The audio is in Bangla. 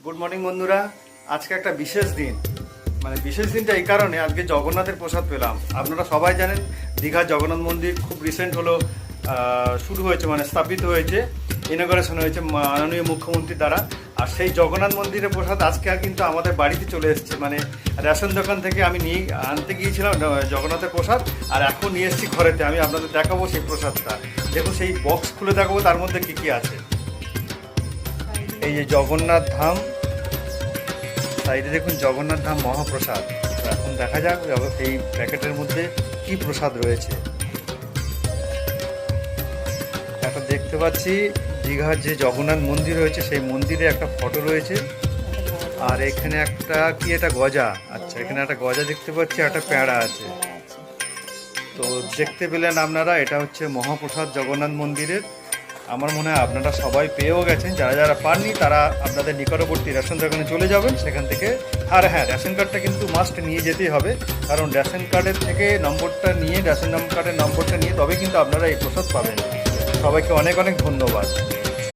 গুড মর্নিং বন্ধুরা। আজকে একটা বিশেষ দিন, মানে বিশেষ দিনটা এই কারণে, আজকে জগন্নাথের প্রসাদ পেলাম। আপনারা সবাই জানেন দীঘার জগন্নাথ মন্দির খুব রিসেন্ট হলো শুরু হয়েছে, মানে স্থাপিত হয়েছে, ইনগরেশন হয়েছে মাননীয় মুখ্যমন্ত্রীর দ্বারা। আর সেই জগন্নাথ মন্দিরের প্রসাদ আজকে আর কিন্তু আমাদের বাড়িতে চলে এসেছে, মানে রেশন দোকান থেকে আমি নিয়ে আনতে গিয়েছিলাম জগন্নাথের প্রসাদ, আর এখন নিয়ে এসেছি ঘরেতে। আমি আপনাদের দেখাবো সেই প্রসাদটা। দেখুন সেই বক্স খুলে দেখাবো তার মধ্যে কী কী আছে। এই যে জগন্নাথ ধাম, সাইডে দেখুন জগন্নাথ ধাম মহাপ্রসাদ। তো এখন দেখা যাক এই প্যাকেটের মধ্যে কি প্রসাদ রয়েছে। এখন দেখতে পাচ্ছি দীঘার যে জগন্নাথ মন্দির রয়েছে সেই মন্দিরে একটা ফটো রয়েছে, আর এখানে একটা কি এটা গজা, আচ্ছা এখানে একটা গজা দেখতে পাচ্ছি, একটা প্যাঁড়া আছে। তো দেখতে পেলেন আপনারা, এটা হচ্ছে মহাপ্রসাদ জগন্নাথ মন্দিরের। আমার মনে হয় আপনারা সবাই পেয়েও গেছেন, যারা যারা পাননি তারা আপনাদের নিকটবর্তী রেশন দোকানে চলে যাবেন সেখান থেকে। আর হ্যাঁ, রেশন কার্ডটা কিন্তু মাস্ট নিয়ে যেতেই হবে, কারণ রেশন কার্ডের থেকে নম্বরটা নিয়ে, রেশন কার্ডের নম্বরটা নিয়ে তবে কিন্তু আপনারা এই প্রসাদ পাবেন। সবাইকে অনেক অনেক ধন্যবাদ।